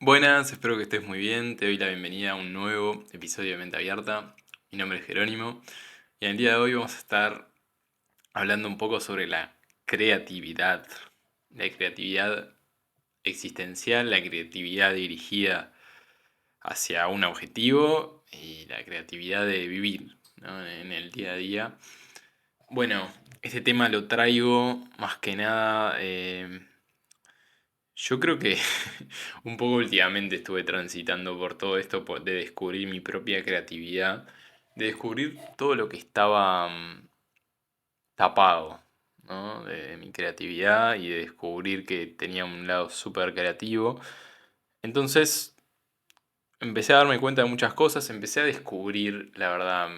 Buenas, espero que estés muy bien. Te doy la bienvenida a un nuevo episodio de Mente Abierta. Mi nombre es Jerónimo y en el día de hoy vamos a estar hablando un poco sobre creatividad. La creatividad existencial, la creatividad dirigida hacia un objetivo y la creatividad de vivir, ¿no? En el día a día. Bueno, este tema lo traigo más que nada. Yo creo que un poco últimamente estuve transitando por todo esto de descubrir mi propia creatividad, de descubrir todo lo que estaba tapado, ¿no? De mi creatividad y de descubrir que tenía un lado súper creativo. Entonces empecé a darme cuenta de muchas cosas, empecé a descubrir, la verdad,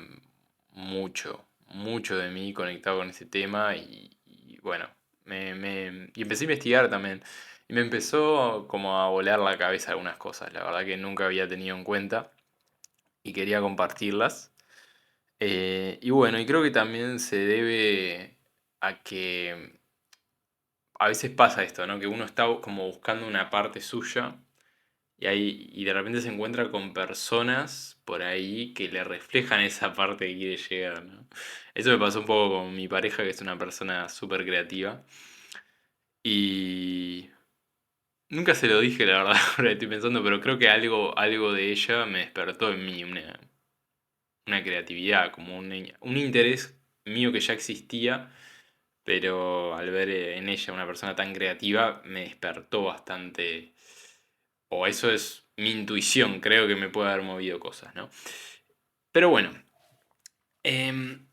mucho de mí conectado con ese tema y bueno, y empecé a investigar también. Y me empezó como a volar la cabeza algunas cosas, la verdad que nunca había tenido en cuenta y quería compartirlas. Y bueno, y creo que también se debe a que a veces pasa esto, ¿no? Que uno está como buscando una parte suya y de repente se encuentra con personas por ahí que le reflejan esa parte que quiere llegar, ¿no? Eso me pasó un poco con mi pareja, que es una persona súper creativa. Y nunca se lo dije, la verdad, ahora estoy pensando, pero creo que algo de ella me despertó en mí una creatividad, como un interés mío que ya existía, pero al ver en ella una persona tan creativa me despertó bastante. O eso es mi intuición, creo que me puede haber movido cosas, ¿no? Pero bueno, em,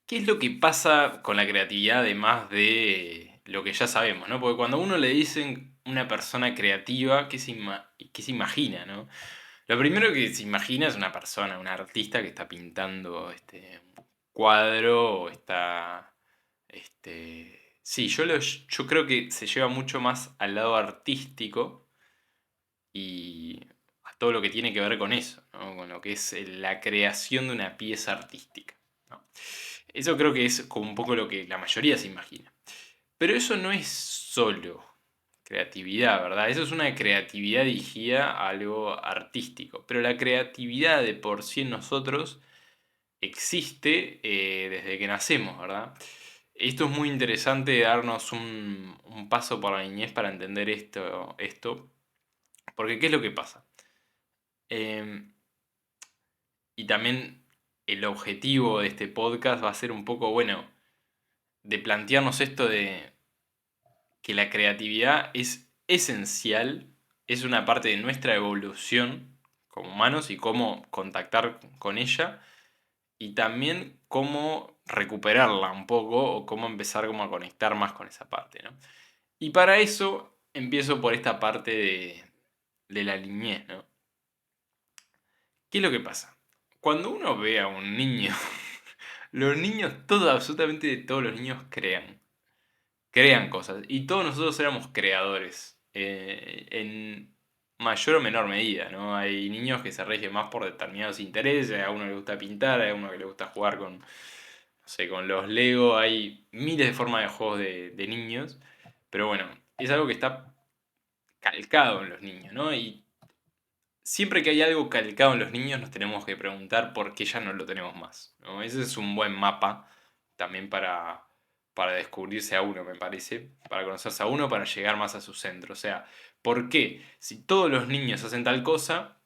¿qué es lo que pasa con la creatividad además de lo que ya sabemos, ¿no? Porque cuando a uno le dicen una persona creativa, ¿qué se imagina, ¿no? Lo primero que se imagina es una persona, un artista que está pintando un cuadro o está. Sí, yo creo que se lleva mucho más al lado artístico y a todo lo que tiene que ver con eso, ¿no? Con lo que es la creación de una pieza artística, ¿no? Eso creo que es como un poco lo que la mayoría se imagina. Pero eso no es solo creatividad, ¿verdad? Eso es una creatividad dirigida a algo artístico. Pero la creatividad de por sí en nosotros existe desde que nacemos, ¿verdad? Esto es muy interesante darnos un paso por la niñez para entender esto, porque ¿qué es lo que pasa? Em, y también el objetivo de este podcast va a ser un poco, bueno, de plantearnos esto de que la creatividad es esencial, es una parte de nuestra evolución como humanos y cómo contactar con ella y también cómo recuperarla un poco o cómo empezar como a conectar más con esa parte, ¿no? Y para eso empiezo por esta parte de la niñez, ¿no? ¿Qué es lo que pasa? Cuando uno ve a un niño, los niños, absolutamente todos los niños crean cosas. Y todos nosotros éramos creadores, en mayor o menor medida, ¿no? Hay niños que se rigen más por determinados intereses, a uno le gusta pintar, a uno que le gusta jugar con, no sé, con los Lego, hay miles de formas de juegos de niños, pero bueno, es algo que está calcado en los niños, ¿no? Y siempre que hay algo calcado en los niños nos tenemos que preguntar por qué ya no lo tenemos más, ¿no? Ese es un buen mapa también para descubrirse a uno, me parece, para conocerse a uno, para llegar más a su centro. O sea, ¿por qué? Si todos los niños hacen tal cosa,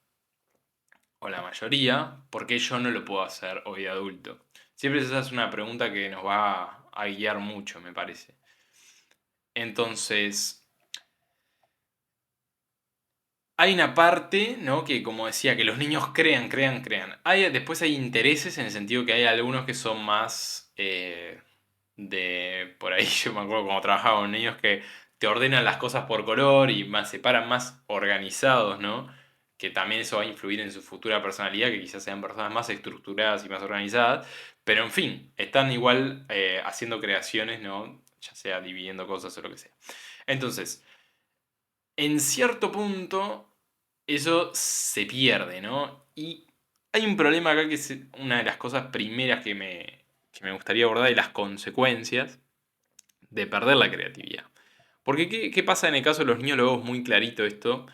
o la mayoría, ¿por qué yo no lo puedo hacer hoy de adulto? Siempre esa es una pregunta que nos va a guiar mucho, me parece. Entonces, hay una parte, ¿no? Que como decía, que los niños crean. Después hay intereses en el sentido que hay algunos que son más por ahí yo me acuerdo cuando trabajaba con niños que te ordenan las cosas por color y más, se paran más organizados, ¿no? Que también eso va a influir en su futura personalidad, que quizás sean personas más estructuradas y más organizadas, pero en fin, están igual haciendo creaciones, ¿no? Ya sea dividiendo cosas o lo que sea. Entonces, en cierto punto eso se pierde, ¿no? Y hay un problema acá que es una de las cosas primeras que me gustaría abordar y las consecuencias de perder la creatividad. Porque ¿qué pasa en el caso de los niños? Lo vemos muy clarito esto,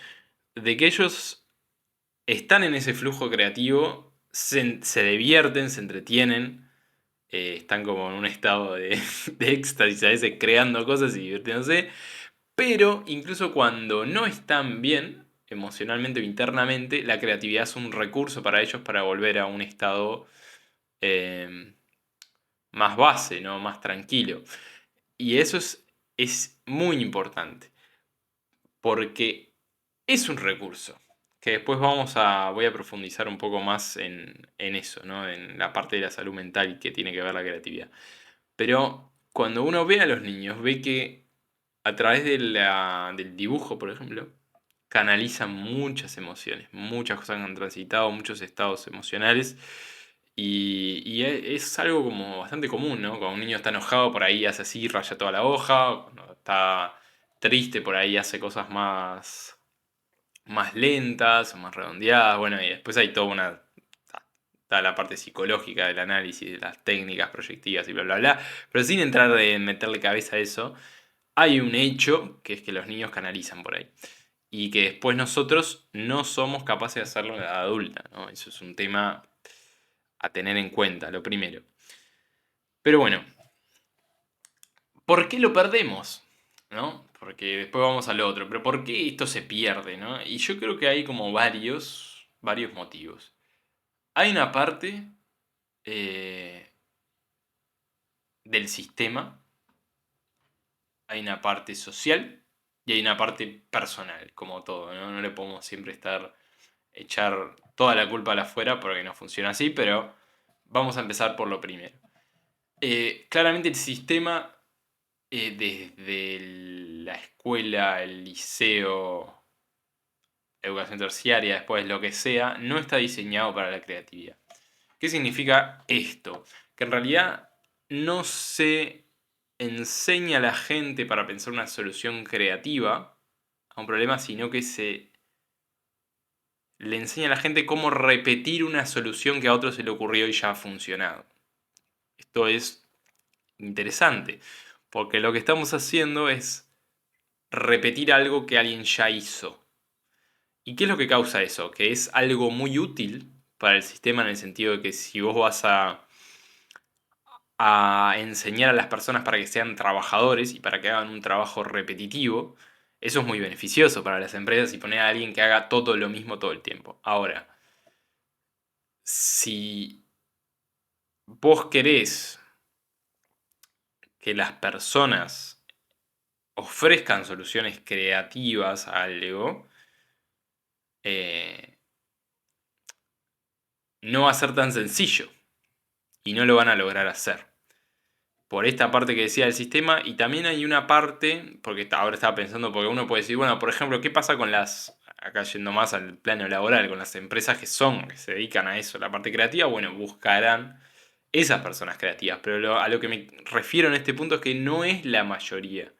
de que ellos están en ese flujo creativo, se divierten, se entretienen, están como en un estado de, de éxtasis a veces creando cosas y divirtiéndose, pero incluso cuando no están bien emocionalmente o internamente, la creatividad es un recurso para ellos para volver a un estado eh, más base, ¿no? Más tranquilo. Y eso es muy importante, porque es un recurso, que después voy a profundizar un poco más en eso, ¿no? En la parte de la salud mental que tiene que ver la creatividad. Pero cuando uno ve a los niños, ve que a través del dibujo, por ejemplo, canalizan muchas emociones, muchas cosas que han transitado, muchos estados emocionales. Y es algo como bastante común, ¿no? Cuando un niño está enojado, por ahí hace así, raya toda la hoja. Cuando está triste, por ahí hace cosas más lentas, más redondeadas. Bueno, y después hay toda está la parte psicológica del análisis, de las técnicas proyectivas y bla, bla, bla. Pero sin entrar en meterle cabeza a eso, hay un hecho que es que los niños canalizan por ahí. Y que después nosotros no somos capaces de hacerlo en la edad adulta, ¿no? Eso es un tema a tener en cuenta, lo primero. Pero bueno, ¿por qué lo perdemos? ¿No? Porque después vamos al otro. Pero ¿por qué esto se pierde? ¿No? Y yo creo que hay como varios motivos. Hay una parte eh, del sistema, hay una parte social y hay una parte personal, como todo, ¿no? No le podemos siempre echar toda la culpa a la afuera porque no funciona así, pero vamos a empezar por lo primero. Claramente el sistema, desde la escuela, el liceo, educación terciaria, después lo que sea, no está diseñado para la creatividad. ¿Qué significa esto? Que en realidad no se enseña a la gente para pensar una solución creativa a un problema, sino que se le enseña a la gente cómo repetir una solución que a otro se le ocurrió y ya ha funcionado. Esto es interesante, porque lo que estamos haciendo es repetir algo que alguien ya hizo. ¿Y qué es lo que causa eso? Que es algo muy útil para el sistema en el sentido de que si vos vas a enseñar a las personas para que sean trabajadores y para que hagan un trabajo repetitivo, eso es muy beneficioso para las empresas y poner a alguien que haga todo lo mismo todo el tiempo. Ahora, si vos querés que las personas ofrezcan soluciones creativas a algo, eh, no va a ser tan sencillo y no lo van a lograr hacer. Por esta parte que decía del sistema, y también hay una parte, porque ahora estaba pensando, porque uno puede decir, bueno, por ejemplo, ¿qué pasa con acá yendo más al plano laboral, con las empresas que se dedican a eso, la parte creativa? Bueno, buscarán esas personas creativas, pero a lo que me refiero en este punto es que no es la mayoría.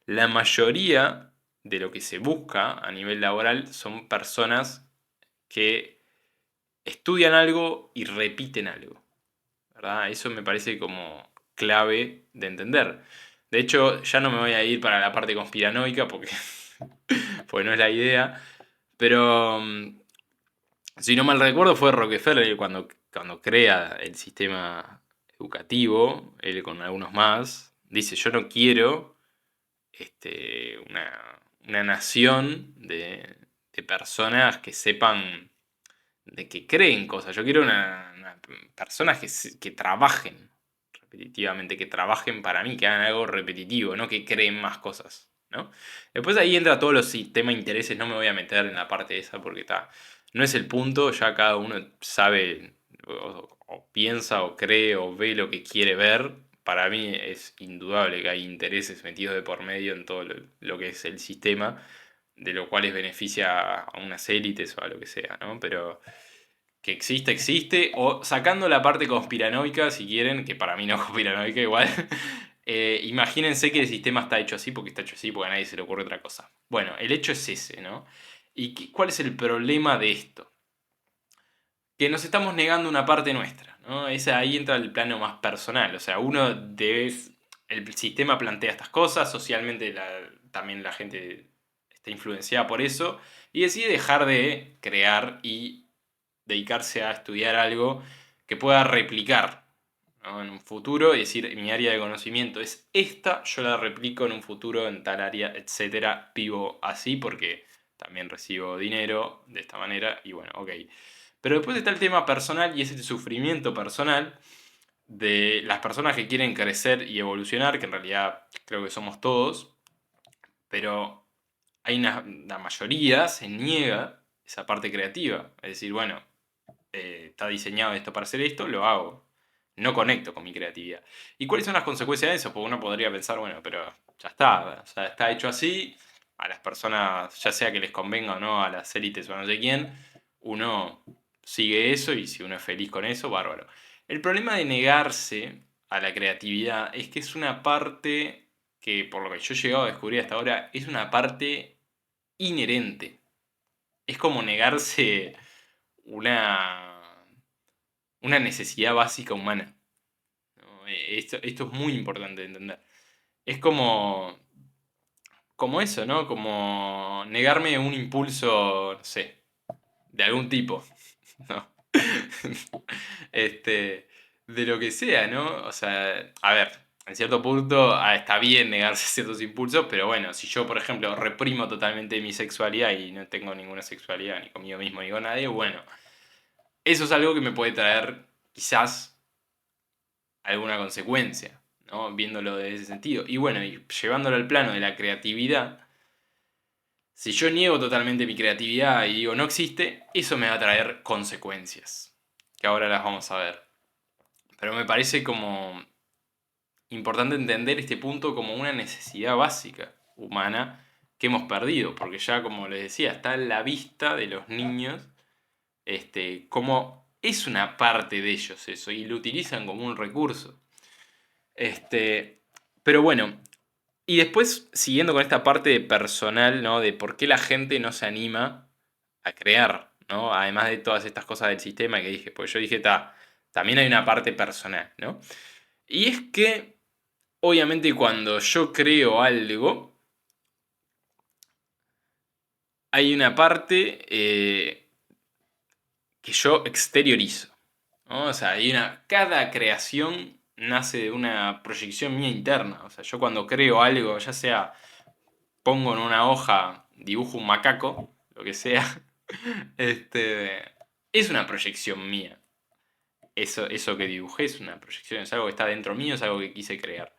La mayoría de lo que se busca a nivel laboral son personas que estudian algo y repiten algo, ¿verdad? Eso me parece como clave de entender. De hecho, ya no me voy a ir para la parte conspiranoica porque no es la idea, pero si no mal recuerdo fue Rockefeller cuando crea el sistema educativo, él con algunos más, dice, yo no quiero una nación de personas que sepan, de que creen cosas. Yo quiero personas que trabajen repetitivamente, que trabajen para mí, que hagan algo repetitivo, no que creen más cosas, ¿no? Después ahí entra todos los sistemas de intereses, no me voy a meter en la parte esa porque no es el punto, ya cada uno sabe o piensa o cree o ve lo que quiere ver. Para mí es indudable que hay intereses metidos de por medio en todo lo que es el sistema, de lo cual beneficia a unas élites o a lo que sea, ¿no? Pero que existe, existe. O sacando la parte conspiranoica, si quieren, que para mí no es conspiranoica igual. Imagínense que el sistema está hecho así porque está hecho así porque a nadie se le ocurre otra cosa. Bueno, el hecho es ese, ¿no? ¿Y cuál es el problema de esto? Que nos estamos negando una parte nuestra, ¿no? Ahí entra el plano más personal. O sea, el sistema plantea estas cosas, socialmente también la gente está influenciada por eso y decide dejar de crear y dedicarse a estudiar algo que pueda replicar, ¿no? En un futuro y decir, mi área de conocimiento es esta, yo la replico en un futuro en tal área, etcétera, vivo así porque también recibo dinero de esta manera y bueno, ok. Pero después está el tema personal y es el sufrimiento personal de las personas que quieren crecer y evolucionar, que en realidad creo que somos todos, pero la mayoría se niega esa parte creativa. Es decir, bueno, está diseñado esto para hacer esto, lo hago. No conecto con mi creatividad. ¿Y cuáles son las consecuencias de eso? Porque uno podría pensar, bueno, pero ya está, o sea, está hecho así, a las personas, ya sea que les convenga o no, a las élites o no sé quién, uno sigue eso y si uno es feliz con eso, bárbaro. El problema de negarse a la creatividad es que es una parte que, por lo que yo he llegado a descubrir hasta ahora, es una parte inherente. Es como negarse una, una necesidad básica humana, ¿no? Esto es muy importante de entender. Es como eso, ¿no? Como negarme un impulso, no sé, de algún tipo, ¿no? Este, de lo que sea, ¿no? O sea, a ver, en cierto punto está bien negarse ciertos impulsos, pero bueno, si yo, por ejemplo, reprimo totalmente mi sexualidad y no tengo ninguna sexualidad ni conmigo mismo ni con nadie, bueno, eso es algo que me puede traer quizás alguna consecuencia, ¿no? Viéndolo de ese sentido. Y bueno, y llevándolo al plano de la creatividad, si yo niego totalmente mi creatividad y digo no existe, eso me va a traer consecuencias, que ahora las vamos a ver. Pero me parece como importante entender este punto como una necesidad básica humana que hemos perdido, porque ya como les decía, está a la vista de los niños, como es una parte de ellos eso, y lo utilizan como un recurso. Pero bueno, y después siguiendo con esta parte personal, ¿no? De por qué la gente no se anima a crear, ¿no? Además de todas estas cosas del sistema que dije, pues yo dije, también hay una parte personal, ¿no? Y es que, obviamente, cuando yo creo algo, hay una parte que yo exteriorizo, ¿no? O sea, cada creación nace de una proyección mía interna. O sea, yo cuando creo algo, ya sea pongo en una hoja, dibujo un macaco, lo que sea, este, es una proyección mía. Eso que dibujé es una proyección, es algo que está dentro mío, es algo que quise crear.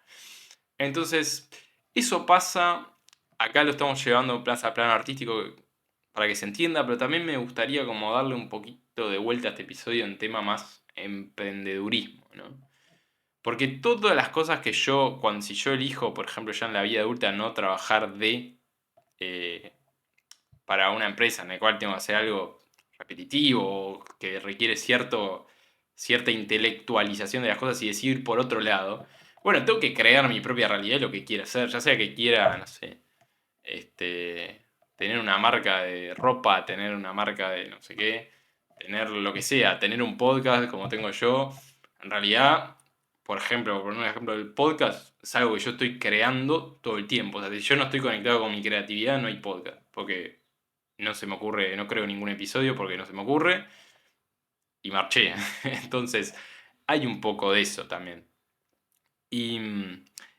Entonces, eso pasa, acá lo estamos llevando a plano artístico para que se entienda, pero también me gustaría como darle un poquito de vuelta a este episodio en tema más emprendedurismo, ¿no? Porque todas las cosas que si yo elijo, por ejemplo, ya en la vida adulta, no trabajar eh, para una empresa en la cual tengo que hacer algo repetitivo o que requiere cierta intelectualización de las cosas y decidir por otro lado, bueno, tengo que crear mi propia realidad, lo que quiera hacer, ya sea que quiera, no sé, tener una marca de ropa, tener una marca de no sé qué, tener lo que sea, tener un podcast como tengo yo, en realidad, por ejemplo, por un ejemplo del podcast, es algo que yo estoy creando todo el tiempo, o sea, si yo no estoy conectado con mi creatividad, no hay podcast, porque no se me ocurre, no creo ningún episodio porque no se me ocurre y marché. Entonces, hay un poco de eso también. Y,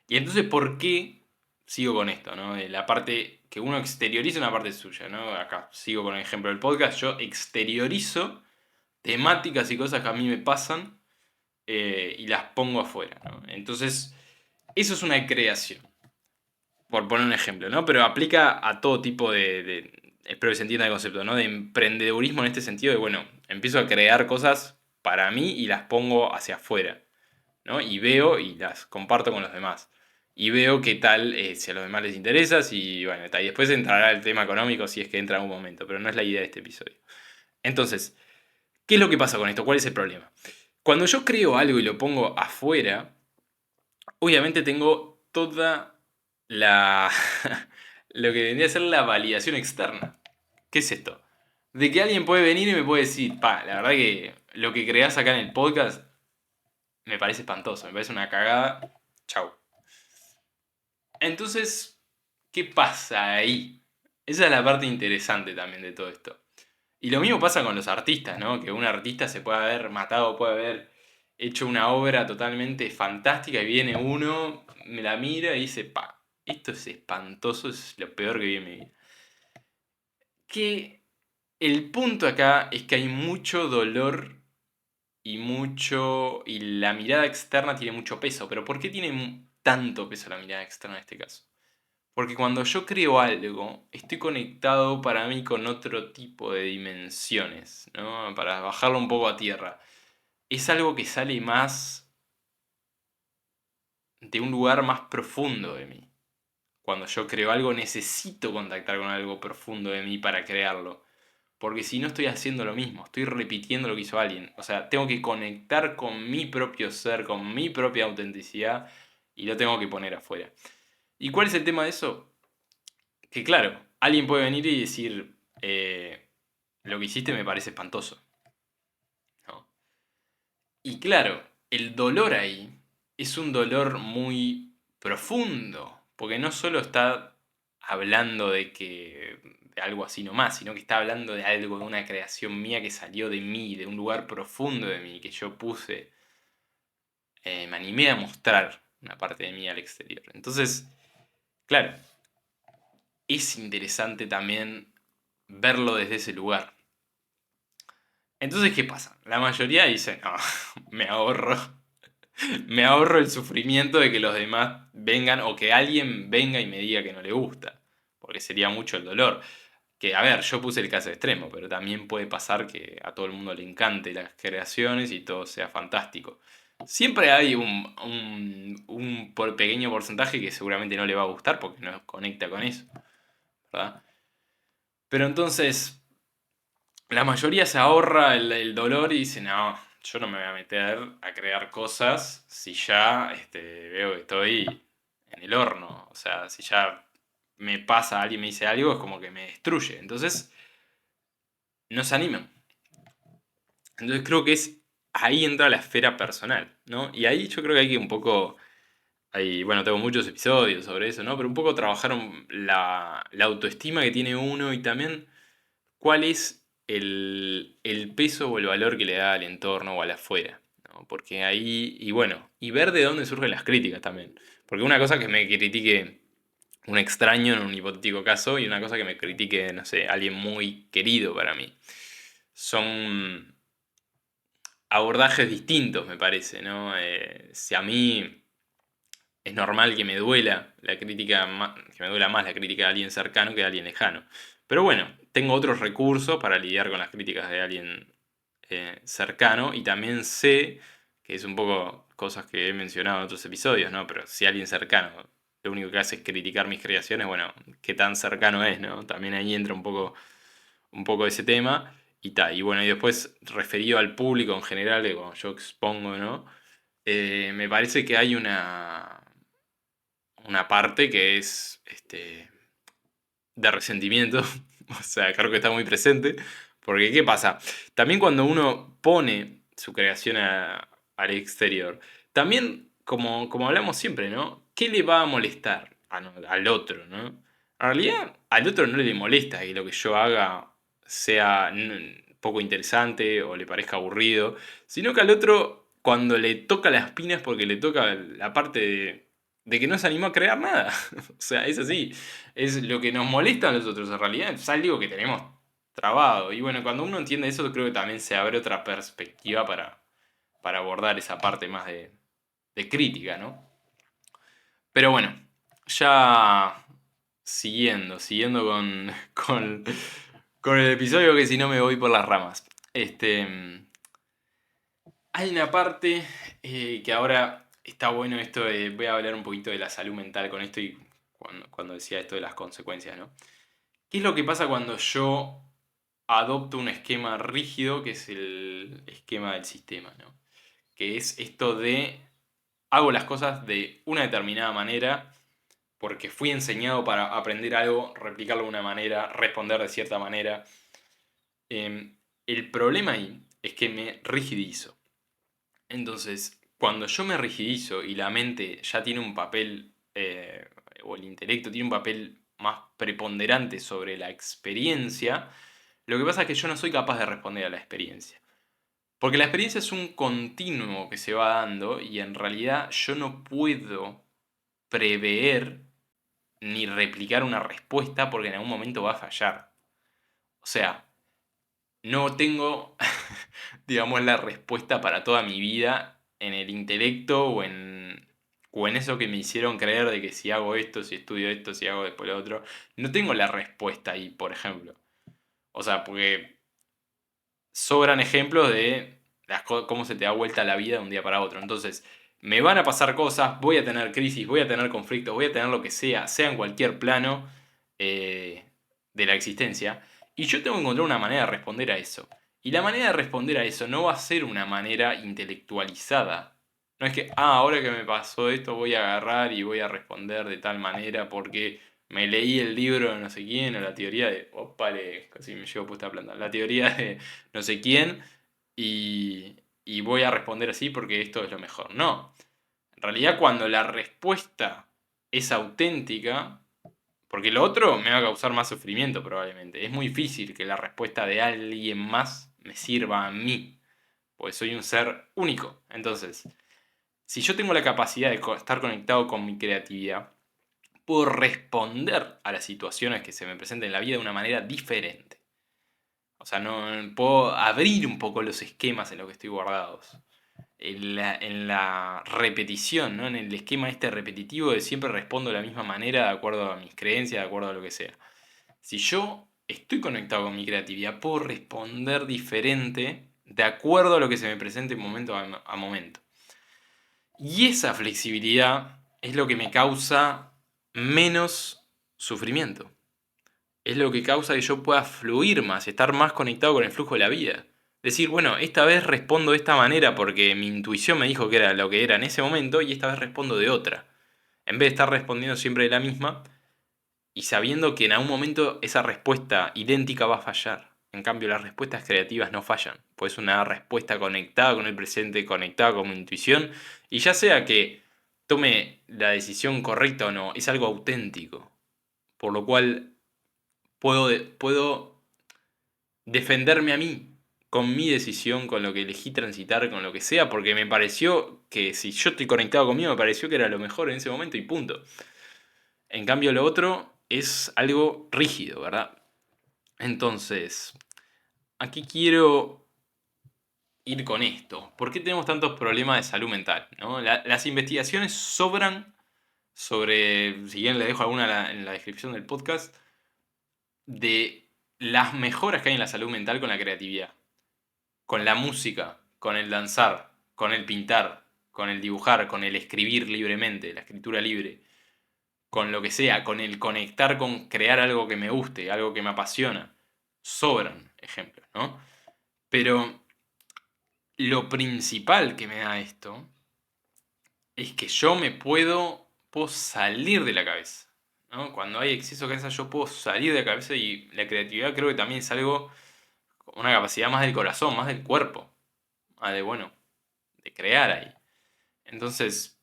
y entonces, ¿por qué sigo con esto, ¿no? De la parte que uno exterioriza una parte suya, ¿no? Acá sigo con el ejemplo del podcast, yo exteriorizo temáticas y cosas que a mí me pasan y las pongo afuera, ¿no? Entonces, eso es una creación, por poner un ejemplo, ¿no? Pero aplica a todo tipo espero que se entienda el concepto, ¿no? De emprendedurismo en este sentido de, bueno, empiezo a crear cosas para mí y las pongo hacia afuera, ¿no? Y veo y las comparto con los demás. Y veo qué tal, si a los demás les interesa, si, bueno, y después entrará el tema económico si es que entra en algún momento, pero no es la idea de este episodio. Entonces, ¿qué es lo que pasa con esto? ¿Cuál es el problema? Cuando yo creo algo y lo pongo afuera, obviamente tengo toda la... lo que vendría a ser la validación externa. ¿Qué es esto? De que alguien puede venir y me puede decir, la verdad que lo que creás acá en el podcast me parece espantoso, me parece una cagada, chau. Entonces, ¿Qué pasa ahí? Esa es la parte interesante también de todo esto. Y lo mismo pasa con los artistas, ¿no? Que un artista se puede haber matado, puede haber hecho una obra totalmente fantástica y viene uno, me la mira y dice, pa, esto es espantoso, es lo peor que vi en mi vida. Que el punto acá es que hay mucho dolor y la mirada externa tiene mucho peso. Pero ¿por qué tiene tanto peso la mirada externa en este caso? Porque cuando yo creo algo, estoy conectado para mí con otro tipo de dimensiones, ¿no? Para bajarlo un poco a tierra. Es algo que sale más de un lugar más profundo de mí. Cuando yo creo algo, necesito contactar con algo profundo de mí para crearlo. Porque si no estoy haciendo lo mismo, estoy repitiendo lo que hizo alguien. O sea, tengo que conectar con mi propio ser, con mi propia autenticidad y lo tengo que poner afuera. ¿Y cuál es el tema de eso? Que claro, alguien puede venir y decir, lo que hiciste me parece espantoso, ¿no? Y claro, el dolor ahí es un dolor muy profundo, porque no solo está hablando de algo así nomás, sino que está hablando de algo, de una creación mía que salió de mí, de un lugar profundo de mí, que yo puse, me animé a mostrar una parte de mí al exterior. Entonces, claro, es interesante también verlo desde ese lugar. Entonces, ¿qué pasa? La mayoría dice, no, me ahorro, me ahorro el sufrimiento de que los demás vengan o que alguien venga y me diga que no le gusta, porque sería mucho el dolor. Que, a ver, yo puse el caso extremo, pero también puede pasar que a todo el mundo le encante las creaciones y todo sea fantástico. Siempre hay un pequeño porcentaje que seguramente no le va a gustar porque no conecta con eso, ¿verdad? Pero entonces, la mayoría se ahorra el dolor y dice, no, yo no me voy a meter a crear cosas si ya veo que estoy en el horno. O sea, si ya me pasa, alguien me dice algo, es como que me destruye. Entonces, no se animan. Entonces creo que ahí entra la esfera personal, ¿no? Y ahí yo creo que hay que un poco, bueno, tengo muchos episodios sobre eso, ¿no? Pero un poco trabajar la autoestima que tiene uno y también cuál es el peso o el valor que le da al entorno o al afuera, ¿no? Porque ahí, y bueno, y ver de dónde surgen las críticas también. Porque una cosa que me critique un extraño en un hipotético caso y una cosa que me critique, no sé, alguien muy querido para mí. Son abordajes distintos, me parece, ¿no? Si a mí es normal que me duela la crítica, que me duela más la crítica de alguien cercano que de alguien lejano. Pero bueno, tengo otros recursos para lidiar con las críticas de alguien cercano y también sé, que es un poco cosas que he mencionado en otros episodios, ¿no? Pero si alguien cercano lo único que hace es criticar mis creaciones, bueno, qué tan cercano es, ¿no? También ahí entra un poco ese tema y tal. Y bueno, y después referido al público en general, de cuando yo expongo, ¿no? Me parece que hay una parte que es de resentimiento, o sea, creo que está muy presente, porque ¿qué pasa? También cuando uno pone su creación al exterior, también, como hablamos siempre, ¿no? ¿Qué le va a molestar al otro, ¿no? En realidad, al otro no le molesta que lo que yo haga sea poco interesante o le parezca aburrido, sino que al otro, cuando le toca las pinas, porque le toca la parte de que no se animó a crear nada. O sea, es así. Es lo que nos molesta a nosotros, en realidad es algo que tenemos trabado. Y bueno, cuando uno entiende eso, creo que también se abre otra perspectiva para abordar esa parte más de crítica, ¿no? Pero bueno, ya siguiendo con, con el episodio, que si no me voy por las ramas. Hay una parte que ahora está bueno esto voy a hablar un poquito de la salud mental con esto y cuando decía esto de las consecuencias, ¿no? ¿Qué es lo que pasa cuando yo adopto un esquema rígido, que es el esquema del sistema, ¿no? Que es esto de hago las cosas de una determinada manera porque fui enseñado para aprender algo, replicarlo de una manera, responder de cierta manera. El problema ahí es que me rigidizo. Entonces, cuando yo me rigidizo y la mente ya tiene un papel, o el intelecto tiene un papel más preponderante sobre la experiencia, lo que pasa es que yo no soy capaz de responder a la experiencia. Porque la experiencia es un continuo que se va dando y en realidad yo no puedo prever ni replicar una respuesta porque en algún momento va a fallar. O sea, no tengo, digamos, la respuesta para toda mi vida en el intelecto o en eso que me hicieron creer de que si hago esto, si estudio esto, si hago después lo otro. No tengo la respuesta ahí, por ejemplo. O sea, porque sobran ejemplos de cómo se te da vuelta la vida de un día para otro. Entonces, me van a pasar cosas, voy a tener crisis, voy a tener conflictos, voy a tener lo que sea en cualquier plano eh, de la existencia. Y yo tengo que encontrar una manera de responder a eso. Y la manera de responder a eso no va a ser una manera intelectualizada. No es que, ahora que me pasó esto voy a agarrar y voy a responder de tal manera porque me leí el libro de no sé quién o la teoría de... Opale, casi me llevo puesta a planta. La teoría de no sé quién y voy a responder así porque esto es lo mejor. No. En realidad cuando la respuesta es auténtica, porque lo otro me va a causar más sufrimiento probablemente. Es muy difícil que la respuesta de alguien más me sirva a mí, porque soy un ser único. Entonces, si yo tengo la capacidad de estar conectado con mi creatividad, puedo responder a las situaciones que se me presenten en la vida de una manera diferente. O sea, no puedo abrir un poco los esquemas en los que estoy guardados. En la repetición, ¿no? En el esquema este repetitivo de siempre respondo de la misma manera de acuerdo a mis creencias, de acuerdo a lo que sea. Si yo estoy conectado con mi creatividad, puedo responder diferente de acuerdo a lo que se me presente momento a momento. Y esa flexibilidad es lo que me causa menos sufrimiento. Es lo que causa que yo pueda fluir más, estar más conectado con el flujo de la vida. Decir, bueno, esta vez respondo de esta manera porque mi intuición me dijo que era lo que era en ese momento y esta vez respondo de otra. En vez de estar respondiendo siempre de la misma y sabiendo que en algún momento esa respuesta idéntica va a fallar. En cambio, las respuestas creativas no fallan, pues es una respuesta conectada con el presente, conectada con mi intuición, y ya sea que tome la decisión correcta o no, es algo auténtico, por lo cual puedo defenderme a mí con mi decisión, con lo que elegí transitar, con lo que sea, porque me pareció que si yo estoy conectado conmigo, me pareció que era lo mejor en ese momento y punto. En cambio, lo otro es algo rígido, ¿verdad? Entonces, aquí quiero ir con esto. ¿Por qué tenemos tantos problemas de salud mental? ¿No? Las investigaciones sobran sobre, si bien le dejo alguna en la descripción del podcast, de las mejoras que hay en la salud mental con la creatividad, con la música, con el danzar, con el pintar, con el dibujar, con el escribir libremente, la escritura libre, con lo que sea, con el conectar con crear algo que me guste, algo que me apasiona. Sobran ejemplos, ¿no? Pero lo principal que me da esto es que yo puedo salir de la cabeza, ¿no? Cuando hay exceso de cabeza yo puedo salir de la cabeza y la creatividad creo que también es algo, una capacidad más del corazón, más del cuerpo, más de, bueno, de crear ahí. Entonces,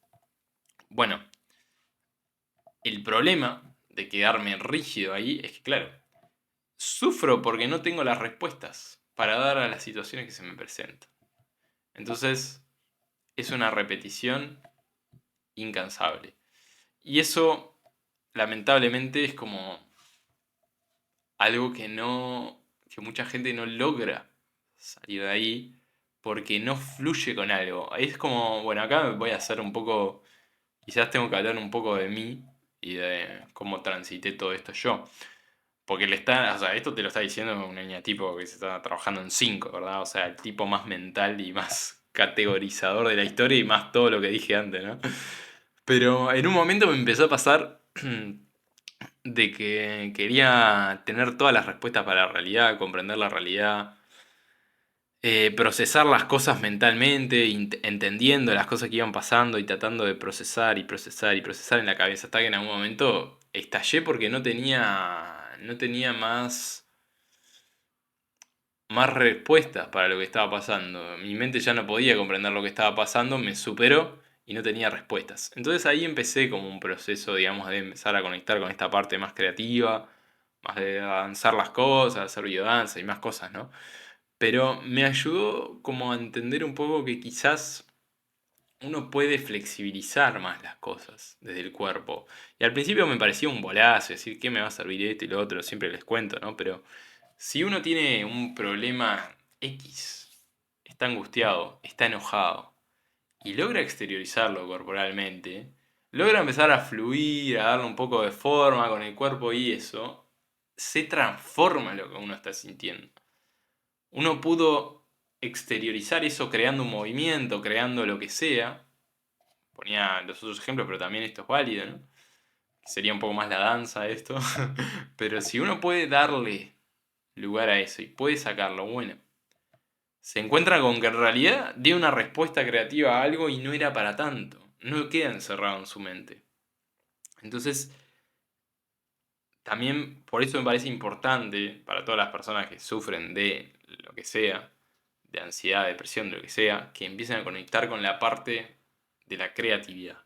bueno, el problema de quedarme rígido ahí es que, claro, sufro porque no tengo las respuestas para dar a las situaciones que se me presentan. Entonces, es una repetición incansable. Y eso, lamentablemente, es como algo que mucha gente no logra salir de ahí porque no fluye con algo. Es como, bueno, acá voy a hacer un poco, quizás tengo que hablar un poco de mí y de cómo transité todo esto yo. Porque o sea, esto te lo está diciendo un niña tipo que se está trabajando en 5, ¿verdad? O sea, el tipo más mental y más categorizador de la historia y más todo lo que dije antes, ¿no? Pero en un momento me empezó a pasar de que quería tener todas las respuestas para la realidad, comprender la realidad, procesar las cosas mentalmente, entendiendo las cosas que iban pasando y tratando de procesar y procesar y procesar en la cabeza, hasta que en algún momento estallé porque no tenía más respuestas para lo que estaba pasando. Mi mente ya no podía comprender lo que estaba pasando, me superó y no tenía respuestas. Entonces ahí empecé como un proceso, digamos, de empezar a conectar con esta parte más creativa, más de avanzar las cosas, hacer biodanza y más cosas, ¿no? Pero me ayudó como a entender un poco que quizás uno puede flexibilizar más las cosas desde el cuerpo. Y al principio me parecía un bolazo, decir, ¿qué me va a servir esto y lo otro? Siempre les cuento, ¿no? Pero si uno tiene un problema X, está angustiado, está enojado, y logra exteriorizarlo corporalmente, logra empezar a fluir, a darle un poco de forma con el cuerpo y eso, se transforma lo que uno está sintiendo. Uno pudo exteriorizar eso creando un movimiento, creando lo que sea. Ponía los otros ejemplos, pero también esto es válido, ¿no? Sería un poco más la danza esto. Pero si uno puede darle lugar a eso y puede sacarlo, bueno, se encuentra con que en realidad dio una respuesta creativa a algo y no era para tanto. No queda encerrado en su mente. Entonces, también por eso me parece importante para todas las personas que sufren de lo que sea, de ansiedad, depresión, de lo que sea, que empiecen a conectar con la parte de la creatividad.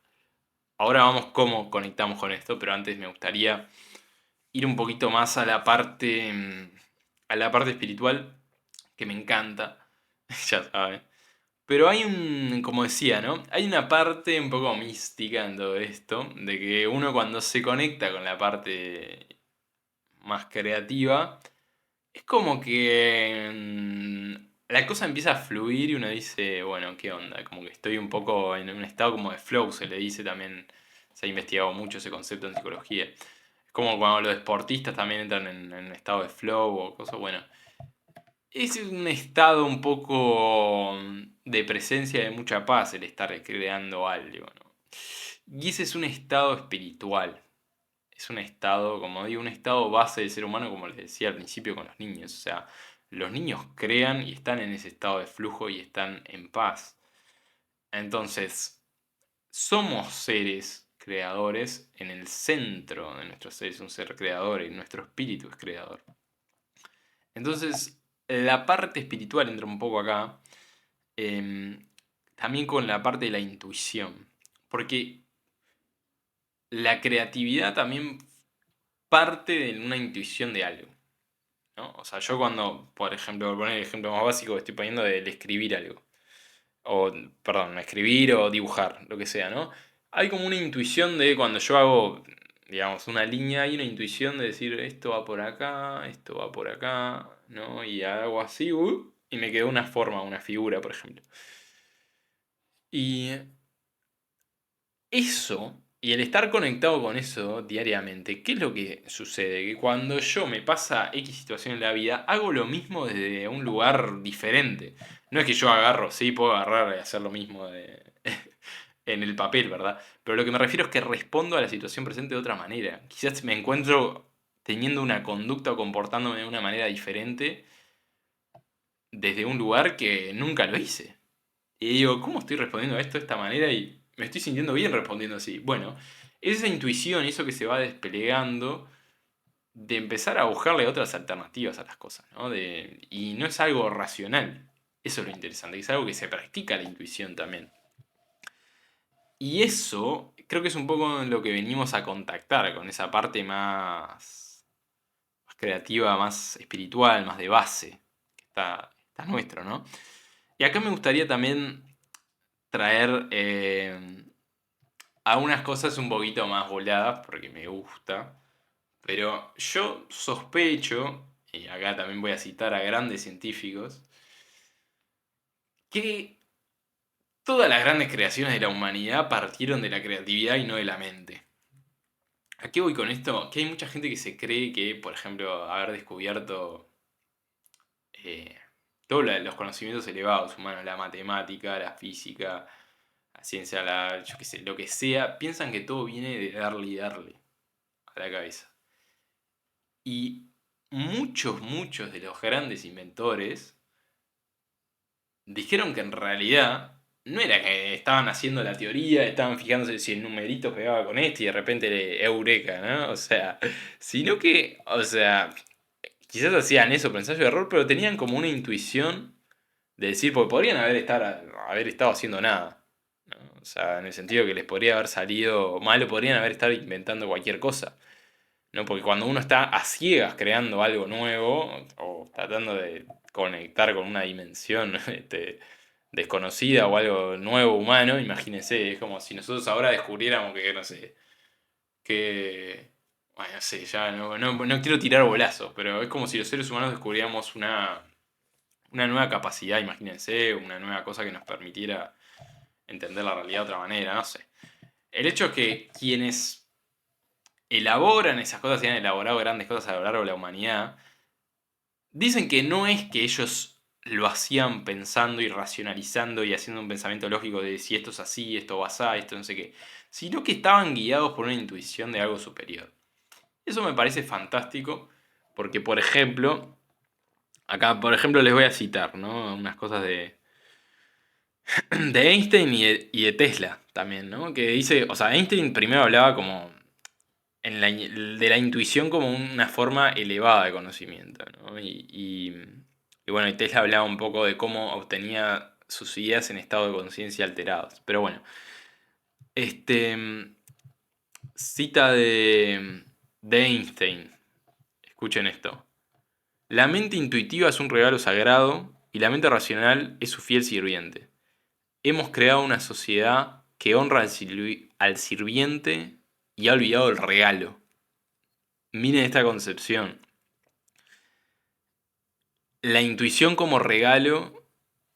Ahora vamos cómo conectamos con esto, pero antes me gustaría ir un poquito más a la parte espiritual, que me encanta, ya saben. Pero hay como decía, ¿no? Hay una parte un poco mística en todo esto, de que uno cuando se conecta con la parte más creativa, es como que la cosa empieza a fluir y uno dice, bueno, ¿qué onda? Como que estoy un poco en un estado como de flow, se le dice también, se ha investigado mucho ese concepto en psicología. Es como cuando los deportistas también entran en un estado de flow o cosas, bueno. Es un estado un poco de presencia de mucha paz el estar creando algo, ¿no? Y ese es un estado espiritual. Es un estado, como digo, un estado base del ser humano, como les decía al principio con los niños. O sea, los niños crean y están en ese estado de flujo y están en paz. Entonces, somos seres creadores en el centro de nuestro ser, es un ser creador y nuestro espíritu es creador. Entonces, la parte espiritual entra un poco acá, em, también con la parte de la intuición, porque la creatividad también parte de una intuición de algo, ¿no? O sea, yo cuando, por ejemplo, por poner el ejemplo más básico que estoy poniendo del escribir algo, o, perdón, escribir o dibujar, lo que sea, ¿no? Hay como una intuición de cuando yo hago, digamos, una línea, hay una intuición de decir esto va por acá, ¿no? Y hago así, y me quedó una forma, una figura, por ejemplo. Y eso, y el estar conectado con eso diariamente, ¿qué es lo que sucede? Que cuando yo me pasa X situación en la vida, hago lo mismo desde un lugar diferente. No es que yo agarro, sí, puedo agarrar y hacer lo mismo en el papel, ¿verdad? Pero lo que me refiero es que respondo a la situación presente de otra manera. Quizás me encuentro teniendo una conducta o comportándome de una manera diferente desde un lugar que nunca lo hice. Y digo, ¿cómo estoy respondiendo a esto de esta manera? Y me estoy sintiendo bien respondiendo así. Bueno, esa intuición, eso que se va desplegando, de empezar a buscarle otras alternativas a las cosas, ¿no? Y no es algo racional. Eso es lo interesante, es algo que se practica la intuición también. Y eso creo que es un poco lo que venimos a contactar con esa parte más creativa, más espiritual, más de base, que está nuestro, ¿no? Y acá me gustaría también traer a unas cosas un poquito más voladas, porque me gusta, pero yo sospecho, y acá también voy a citar a grandes científicos, que todas las grandes creaciones de la humanidad partieron de la creatividad y no de la mente. ¿A qué voy con esto? Que hay mucha gente que se cree que, por ejemplo, haber descubierto eh, todos los conocimientos elevados humanos, la matemática, la física, la ciencia, yo qué sé, lo que sea, piensan que todo viene de darle y darle a la cabeza. Y muchos de los grandes inventores dijeron que en realidad no era que estaban haciendo la teoría, estaban fijándose si el numerito pegaba con este y de repente eureka, ¿no? O sea, sino que, o sea, quizás hacían eso por ensayo de error, pero tenían como una intuición de decir, porque podrían haber estado haciendo nada, ¿no? O sea, en el sentido que les podría haber salido mal o podrían haber estado inventando cualquier cosa. ¿No? Porque cuando uno está a ciegas creando algo nuevo o tratando de conectar con una dimensión desconocida o algo nuevo humano, imagínense, es como si nosotros ahora descubriéramos que, no sé, que... Bueno, no sé, ya no quiero tirar bolazos, pero es como si los seres humanos descubriéramos una nueva capacidad, imagínense, una nueva cosa que nos permitiera entender la realidad de otra manera, no sé. El hecho es que quienes elaboran esas cosas y han elaborado grandes cosas a lo largo de la humanidad, dicen que no es que ellos lo hacían pensando y racionalizando y haciendo un pensamiento lógico de si esto es así, esto va así, esto no sé qué, sino que estaban guiados por una intuición de algo superior. Eso me parece fantástico porque, por ejemplo, acá, por ejemplo, les voy a citar, ¿no? Unas cosas de Einstein y de Tesla también, ¿no? Que dice, o sea, Einstein primero hablaba como de la intuición como una forma elevada de conocimiento, ¿no? Y bueno, y Tesla hablaba un poco de cómo obtenía sus ideas en estado de conciencia alterados. Pero bueno, este, cita de Einstein, escuchen esto. La mente intuitiva es un regalo sagrado y la mente racional es su fiel sirviente. Hemos creado una sociedad que honra al sirviente y ha olvidado el regalo. Miren esta concepción. La intuición como regalo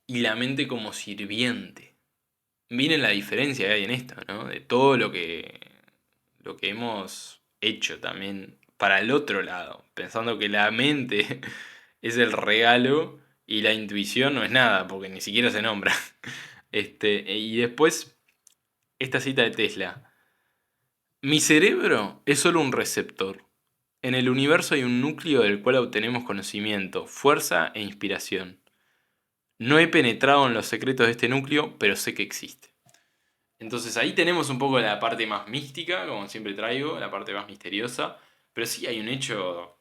y la mente como sirviente. Miren la diferencia que hay en esto, ¿no? De todo lo que hemos hecho también para el otro lado, pensando que la mente es el regalo y la intuición no es nada, porque ni siquiera se nombra. Y después, esta cita de Tesla. Mi cerebro es solo un receptor. En el universo hay un núcleo del cual obtenemos conocimiento, fuerza e inspiración. No he penetrado en los secretos de este núcleo, pero sé que existe. Entonces ahí tenemos un poco la parte más mística, como siempre traigo, la parte más misteriosa, pero sí hay un hecho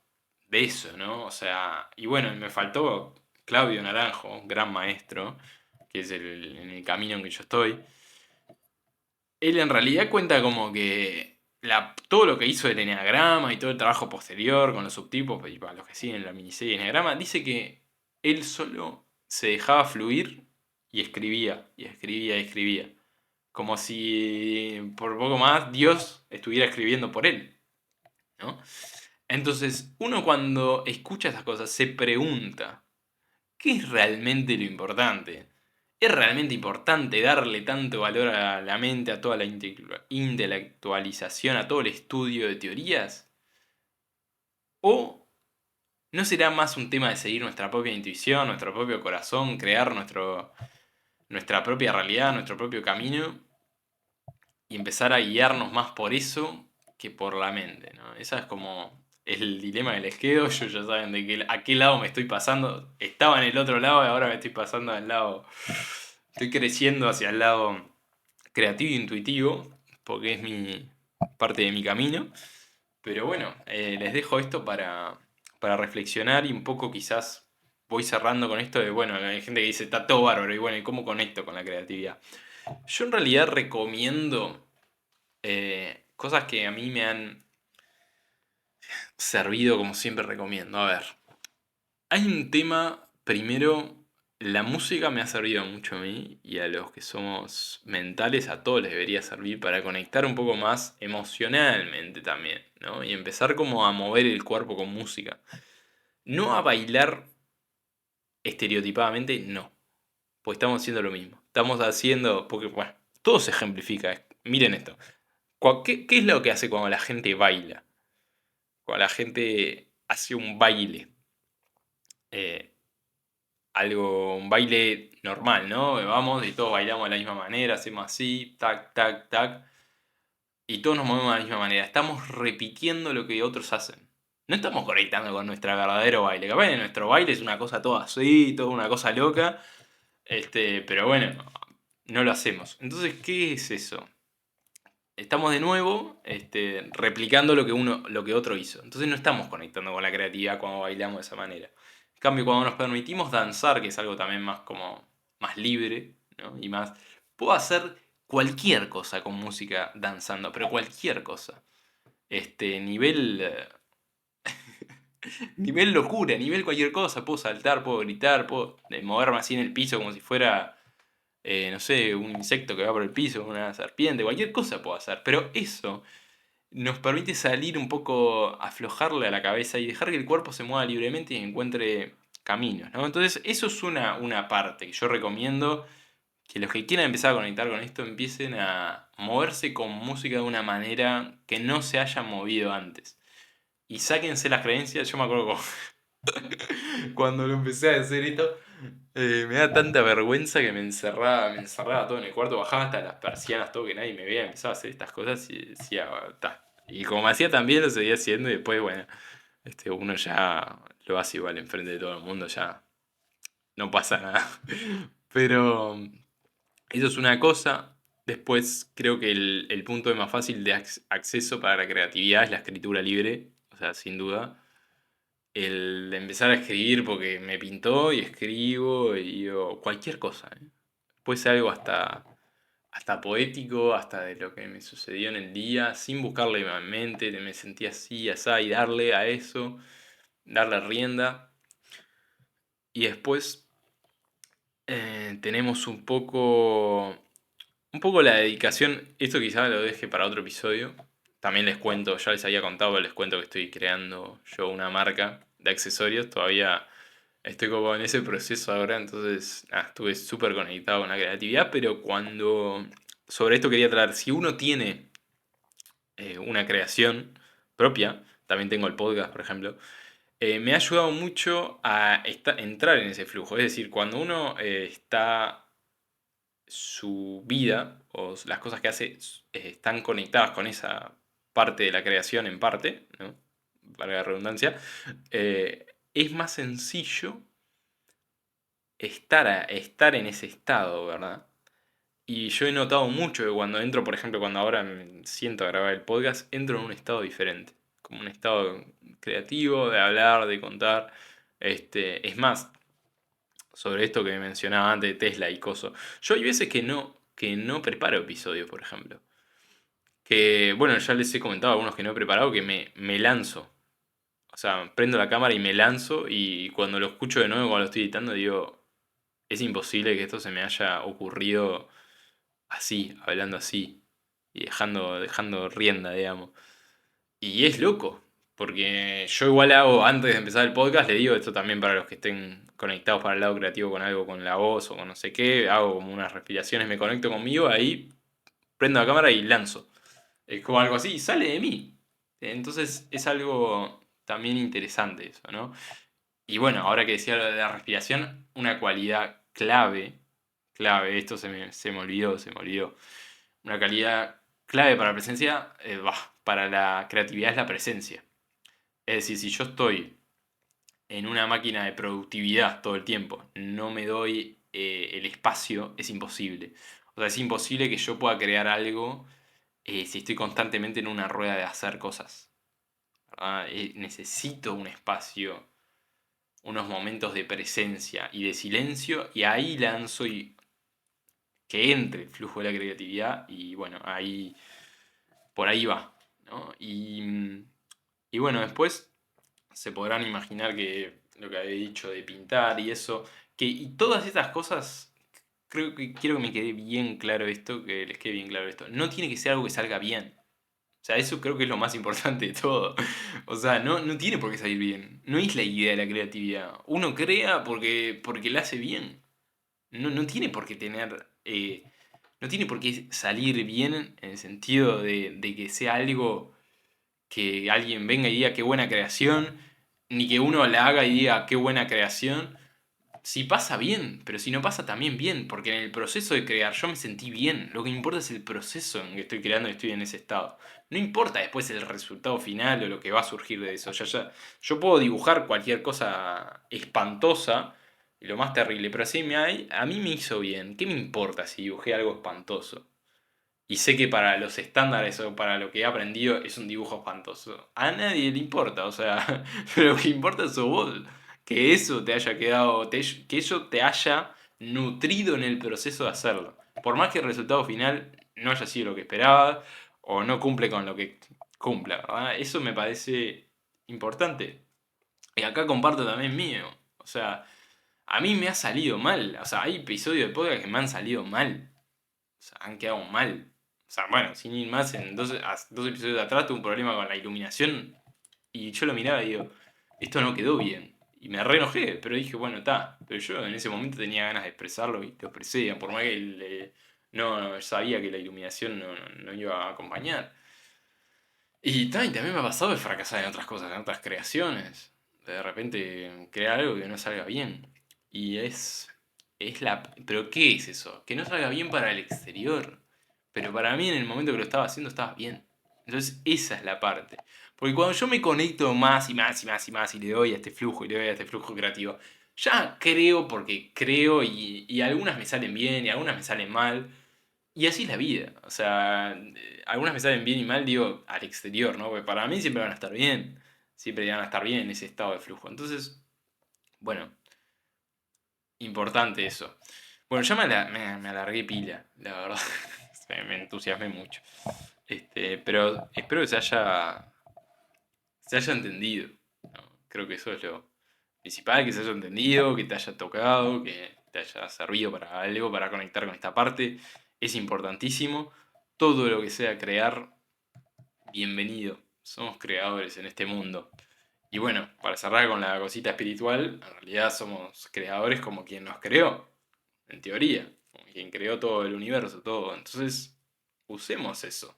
de eso, ¿no? O sea, y bueno, me faltó Claudio Naranjo, un gran maestro, que es en el camino en que yo estoy. Él en realidad cuenta como que todo lo que hizo el Eneagrama y todo el trabajo posterior con los subtipos, y para los que siguen la miniserie Eneagrama, dice que él solo se dejaba fluir y escribía, y escribía, y escribía. Como si por poco más Dios estuviera escribiendo por él, ¿no? Entonces, uno cuando escucha esas cosas se pregunta, ¿qué es realmente lo importante? ¿Es realmente importante darle tanto valor a la mente, a toda la intelectualización, a todo el estudio de teorías? ¿O no será más un tema de seguir nuestra propia intuición, nuestro propio corazón, crear nuestra propia realidad, nuestro propio camino y empezar a guiarnos más por eso que por la mente, ¿no? Esa es como el dilema que les quedo. Yo ya saben a qué lado me estoy pasando. Estaba en el otro lado y ahora me estoy pasando al lado. Estoy creciendo hacia el lado creativo e intuitivo, porque es parte de mi camino. Pero bueno, les dejo esto para reflexionar y un poco quizás voy cerrando con esto de, bueno, hay gente que dice, está todo bárbaro, y bueno, ¿y cómo conecto con la creatividad? Yo en realidad recomiendo cosas que a mí me han servido, como siempre recomiendo. A ver, hay un tema, primero, la música me ha servido mucho a mí y a los que somos mentales, a todos les debería servir para conectar un poco más emocionalmente también, ¿no? Y empezar como a mover el cuerpo con música. No a bailar estereotipadamente, no, pues estamos haciendo lo mismo. Estamos haciendo, porque bueno, todo se ejemplifica. Miren esto. ¿Qué es lo que hace cuando la gente baila? Cuando la gente hace un baile. eh, un baile normal, ¿no? Vamos y todos bailamos de la misma manera, hacemos así, tac, tac, tac. Y todos nos movemos de la misma manera. Estamos repitiendo lo que otros hacen. No estamos conectando con nuestro verdadero baile. Capaz que nuestro baile es una cosa toda así, toda una cosa loca. Pero bueno, no lo hacemos. Entonces, ¿qué es eso? Estamos de nuevo replicando lo que otro hizo. Entonces no estamos conectando con la creatividad cuando bailamos de esa manera. En cambio, cuando nos permitimos danzar, que es algo también más como más libre, ¿no? Y más, puedo hacer cualquier cosa con música danzando, pero cualquier cosa. Nivel, nivel locura, nivel cualquier cosa. Puedo saltar, puedo gritar, puedo moverme así en el piso como si fuera, no sé, un insecto que va por el piso, una serpiente, cualquier cosa puedo hacer. Pero eso nos permite salir un poco, aflojarle a la cabeza y dejar que el cuerpo se mueva libremente y encuentre caminos, ¿no? Entonces, eso es una parte que yo recomiendo que los que quieran empezar a conectar con esto empiecen a moverse con música de una manera que no se hayan movido antes. Y sáquense las creencias, yo me acuerdo cuando lo empecé a hacer esto, me da tanta vergüenza que me encerraba todo en el cuarto, bajaba hasta las persianas, todo que nadie me veía, empezaba a hacer estas cosas y decía, "Ta". Y como hacía también lo seguía haciendo y después, bueno, uno ya lo hace igual enfrente de todo el mundo, ya no pasa nada. Pero eso es una cosa. Después creo que el punto más fácil de acceso para la creatividad es la escritura libre, o sea, sin duda. El de empezar a escribir porque me pintó y escribo y digo, cualquier cosa, ¿eh? Puede ser algo hasta poético, hasta de lo que me sucedió en el día, sin buscarle en mente, me sentía así, así, y darle a eso, darle rienda. Y después tenemos un poco la dedicación, esto quizás lo deje para otro episodio. También les cuento, ya les había contado, pero les cuento que estoy creando yo una marca de accesorios. Todavía estoy como en ese proceso ahora, entonces estuve súper conectado con la creatividad, pero sobre esto quería traer, si uno tiene una creación propia, también tengo el podcast, por ejemplo, me ha ayudado mucho a entrar en ese flujo. Es decir, cuando uno está su vida o las cosas que hace están conectadas con esa parte de la creación en parte, ¿no? Valga la redundancia, es más sencillo estar en ese estado, ¿verdad? Y yo he notado mucho que cuando entro, por ejemplo, cuando ahora me siento a grabar el podcast, entro en un estado diferente, como un estado creativo, de hablar, de contar. Es más, sobre esto que mencionaba antes de Tesla y coso. Yo hay veces que no preparo episodios, por ejemplo. Que, bueno, ya les he comentado a algunos que no he preparado que me lanzo. O sea, prendo la cámara y me lanzo y cuando lo escucho de nuevo, cuando lo estoy editando, digo, es imposible que esto se me haya ocurrido así, hablando así y dejando rienda, digamos. Y es loco, porque yo igual hago, antes de empezar el podcast, le digo esto también para los que estén conectados para el lado creativo con algo, con la voz o con no sé qué, hago como unas respiraciones, me conecto conmigo, ahí prendo la cámara y lanzo. Es como algo así, y sale de mí. Entonces es algo también interesante eso, ¿no? Y bueno, ahora que decía lo de la respiración, una cualidad clave, esto se me olvidó, se me olvidó. Una calidad clave para la presencia, para la creatividad es la presencia. Es decir, si yo estoy en una máquina de productividad todo el tiempo, no me doy el espacio, es imposible. O sea, es imposible que yo pueda crear algo si estoy constantemente en una rueda de hacer cosas, ¿verdad? Necesito un espacio, unos momentos de presencia y de silencio, y ahí lanzo y que entre el flujo de la creatividad, y bueno, ahí por ahí va, ¿no? Y bueno, después se podrán imaginar que lo que había dicho de pintar y eso, y todas estas cosas, creo que quiero que me quede bien claro esto, que les quede bien claro esto, no tiene que ser algo que salga bien. O sea, eso creo que es lo más importante de todo. O sea, no tiene por qué salir bien. No es la idea de la creatividad. Uno crea porque la hace bien. No tiene por qué no tiene por qué salir bien en el sentido de que sea algo que alguien venga y diga qué buena creación, ni que uno la haga y diga qué buena creación. Si pasa bien, pero si no pasa también bien, porque en el proceso de crear yo me sentí bien. Lo que importa es el proceso en que estoy creando y estoy en ese estado. No importa después el resultado final o lo que va a surgir de eso. Yo puedo dibujar cualquier cosa espantosa y lo más terrible, pero así a mí me hizo bien. ¿Qué me importa si dibujé algo espantoso? Y sé que para los estándares o para lo que he aprendido es un dibujo espantoso. A nadie le importa, o sea, lo que importa es vos. Que eso te haya quedado, que eso te haya nutrido en el proceso de hacerlo. Por más que el resultado final no haya sido lo que esperaba o no cumple con lo que cumpla, ¿verdad? Eso me parece importante. Y acá comparto también mío. O sea, a mí me ha salido mal. O sea, hay episodios de podcast que me han salido mal. O sea, han quedado mal. O sea, bueno, sin ir más, en dos episodios de atrás tuve un problema con la iluminación. Y yo lo miraba y digo, esto no quedó bien. Y me re enojé, pero dije, bueno, está. Pero yo en ese momento tenía ganas de expresarlo y lo expresé. Por más que no sabía que la iluminación no iba a acompañar. Y también me ha pasado de fracasar en otras cosas, en otras creaciones. De repente crear algo que no salga bien. Y es la... ¿Pero qué es eso? Que no salga bien para el exterior. Pero para mí en el momento que lo estaba haciendo estaba bien. Entonces esa es la parte. Porque cuando yo me conecto más y más y más y más y le doy a este flujo y le doy a este flujo creativo, ya creo porque creo y algunas me salen bien y algunas me salen mal. Y así es la vida. O sea, algunas me salen bien y mal, digo, al exterior, ¿no? Porque para mí siempre van a estar bien. Siempre van a estar bien en ese estado de flujo. Entonces, bueno, importante eso. Bueno, ya me alargué pila, la verdad. Me entusiasmé mucho. Pero espero que se haya entendido, ¿no? Creo que eso es lo principal, que se haya entendido, que te haya tocado, que te haya servido para algo, para conectar con esta parte. Es importantísimo. Todo lo que sea crear, bienvenido. Somos creadores en este mundo. Y bueno, para cerrar con la cosita espiritual, en realidad somos creadores como quien nos creó, en teoría, como quien creó todo el universo, todo. Entonces, usemos eso.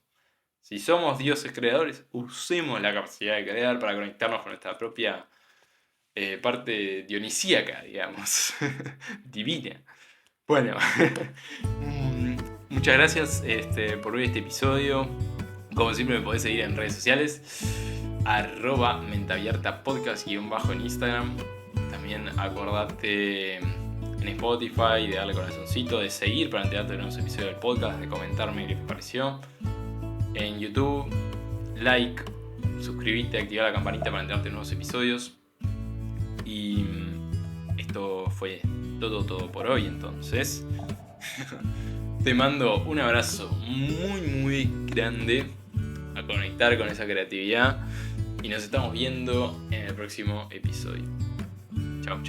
Si somos dioses creadores, usemos la capacidad de crear para conectarnos con nuestra propia parte dionisíaca, digamos, divina. Bueno, muchas gracias por ver este episodio. Como siempre me podés seguir en redes sociales, @mentabiertapodcast_ en Instagram. También acordate en Spotify de darle corazoncito, de seguir para enterarte de nuevos episodios del podcast, de comentarme qué te pareció. En YouTube, like, suscribite, activa la campanita para enterarte de nuevos episodios. Y esto fue todo por hoy, entonces. Te mando un abrazo muy grande, a conectar con esa creatividad y nos estamos viendo en el próximo episodio. Chau.